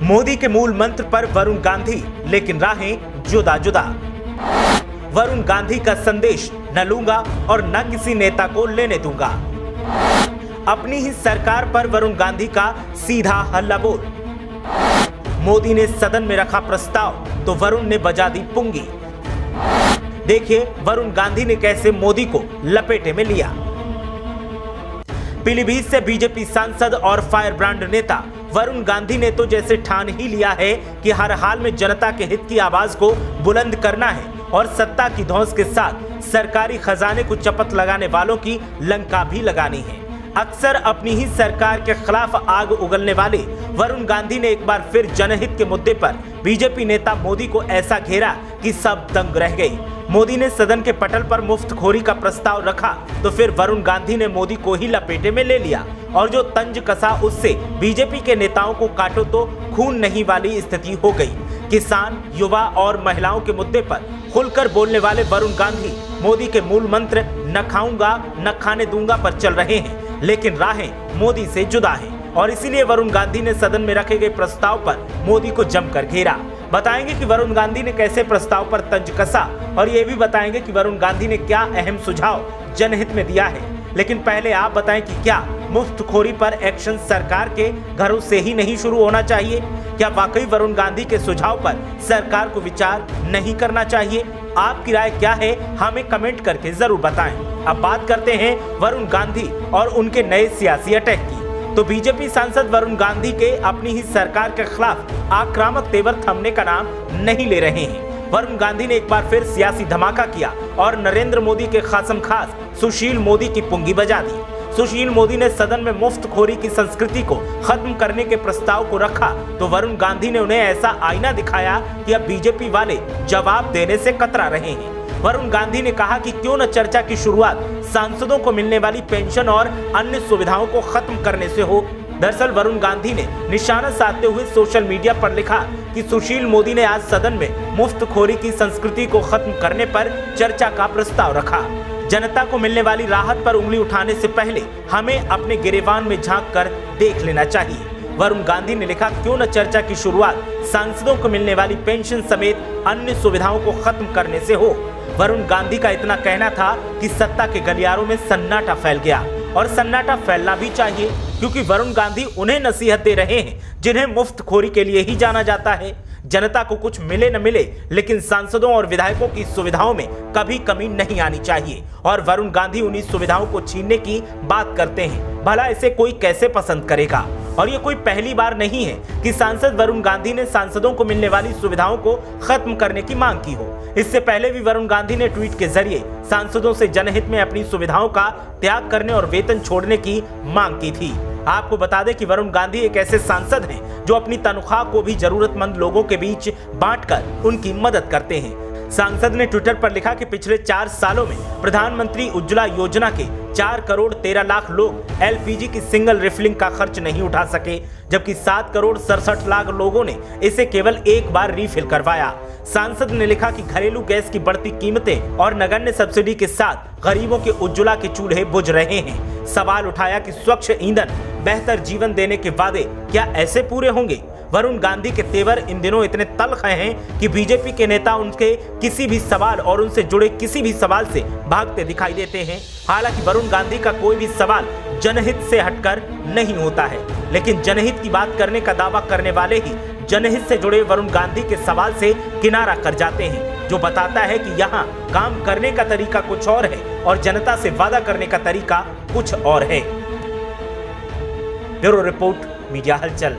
मोदी के मूल मंत्र पर वरुण गांधी, लेकिन राहें जुदा जुदा। वरुण गांधी का संदेश, न लूंगा और न किसी नेता को लेने दूंगा। अपनी ही सरकार पर वरुण गांधी का सीधा हल्ला बोल। मोदी ने सदन में रखा प्रस्ताव तो वरुण ने बजा दी पुंगी। देखिए वरुण गांधी ने कैसे मोदी को लपेटे में लिया। पीलीभीत से बीजेपी सांसद और फायर ब्रांड नेता वरुण गांधी ने तो जैसे ठान ही लिया है कि हर हाल में जनता के हित की आवाज को बुलंद करना है और सत्ता की धौंस के साथ सरकारी खजाने को चपत लगाने वालों की लंका भी लगानी है। अक्सर अपनी ही सरकार के खिलाफ आग उगलने वाले वरुण गांधी ने एक बार फिर जनहित के मुद्दे पर बीजेपी नेता मोदी को ऐसा घेरा कि सब दंग रह गए। मोदी ने सदन के पटल पर मुफ्तखोरी का प्रस्ताव रखा तो फिर वरुण गांधी ने मोदी को ही लपेटे में ले लिया और जो तंज कसा उससे बीजेपी के नेताओं को काटो तो खून नहीं वाली स्थिति हो गई। किसान, युवा और महिलाओं के मुद्दे पर खुलकर बोलने वाले वरुण गांधी मोदी के मूल मंत्र न खाऊंगा न खाने दूंगा पर चल रहे हैं, लेकिन राहें मोदी से जुदा हैं और इसीलिए वरुण गांधी ने सदन में रखे गए प्रस्ताव पर मोदी को जमकर घेरा। बताएंगे कि वरुण गांधी ने कैसे प्रस्ताव पर तंज कसा और ये भी बताएंगे कि वरुण गांधी ने क्या अहम सुझाव जनहित में दिया है। लेकिन पहले आप बताएं कि क्या मुफ्तखोरी पर एक्शन सरकार के घरों से ही नहीं शुरू होना चाहिए? क्या वाकई वरुण गांधी के सुझाव पर सरकार को विचार नहीं करना चाहिए? आपकी राय क्या है, हमें कमेंट करके जरूर बताएं। अब बात करते हैं वरुण गांधी और उनके नए सियासी अटैक की। तो बीजेपी सांसद वरुण गांधी के अपनी ही सरकार के खिलाफ आक्रामक तेवर थमने का नाम नहीं ले रहे हैं। वरुण गांधी ने एक बार फिर सियासी धमाका किया और नरेंद्र मोदी के खासम खास सुशील मोदी की पुंगी बजा दी। सुशील मोदी ने सदन में मुफ्तखोरी की संस्कृति को खत्म करने के प्रस्ताव को रखा तो वरुण गांधी ने उन्हें ऐसा आईना दिखाया कि अब बीजेपी वाले जवाब देने से कतरा रहे हैं। वरुण गांधी ने कहा कि क्यों न चर्चा की शुरुआत सांसदों को मिलने वाली पेंशन और अन्य सुविधाओं को खत्म करने से हो। दरअसल वरुण गांधी ने निशाना साधते हुए सोशल मीडिया पर लिखा कि सुशील मोदी ने आज सदन में मुफ्तखोरी की संस्कृति को खत्म करने पर चर्चा का प्रस्ताव रखा। जनता को मिलने वाली राहत पर उंगली उठाने से पहले हमें अपने गिरेबान में झांक कर देख लेना चाहिए। वरुण गांधी ने लिखा, क्यों न चर्चा की शुरुआत सांसदों को मिलने वाली पेंशन समेत अन्य सुविधाओं को खत्म करने से हो। वरुण गांधी का इतना कहना था कि सत्ता के गलियारों में सन्नाटा फैल गया और सन्नाटा फैलना भी चाहिए, क्योंकि वरुण गांधी उन्हें नसीहत दे रहे हैं जिन्हें मुफ्तखोरी के लिए ही जाना जाता है। जनता को कुछ मिले न मिले, लेकिन सांसदों और विधायकों की सुविधाओं में कभी कमी नहीं आनी चाहिए और वरुण गांधी उन्हीं सुविधाओं को छीनने की बात करते हैं। भला इसे कोई कैसे पसंद करेगा? और ये कोई पहली बार नहीं है कि सांसद वरुण गांधी ने सांसदों को मिलने वाली सुविधाओं को खत्म करने की मांग की हो। इससे पहले भी वरुण गांधी ने ट्वीट के जरिए सांसदों से जनहित में अपनी सुविधाओं का त्याग करने और वेतन छोड़ने की मांग की थी। आपको बता दें कि वरुण गांधी एक ऐसे सांसद हैं जो अपनी तनख्वाह को भी जरूरतमंद लोगों के बीच बांटकर उनकी मदद करते हैं। सांसद ने ट्विटर पर लिखा कि पिछले 4 सालों में प्रधानमंत्री उज्ज्वला योजना के 4 करोड़ 13 लाख लोग एलपीजी की सिंगल रिफिलिंग का खर्च नहीं उठा सके, जबकि 7 करोड़ 67 लाख लोगों ने इसे केवल एक बार रिफिल करवाया। सांसद ने लिखा कि घरेलू गैस की बढ़ती कीमतें और नगण्य सब्सिडी के साथ गरीबों के उज्ज्वला के चूल्हे बुझ रहे हैं। सवाल उठाया कि स्वच्छ ईंधन, बेहतर जीवन देने के वादे क्या ऐसे पूरे होंगे? वरुण गांधी के तेवर इन दिनों इतने तल्ख हैं कि बीजेपी के नेता उनके किसी भी सवाल और उनसे जुड़े किसी भी सवाल से भागते दिखाई देते हैं। हालांकि वरुण गांधी का कोई भी सवाल जनहित से हटकर नहीं होता है, लेकिन जनहित की बात करने का दावा करने वाले ही जनहित से जुड़े वरुण गांधी के सवाल से किनारा कर जाते हैं, जो बताता है कि यहाँ काम करने का तरीका कुछ और है और जनता से वादा करने का तरीका कुछ और है। ब्यूरो रिपोर्ट, मीडिया हलचल।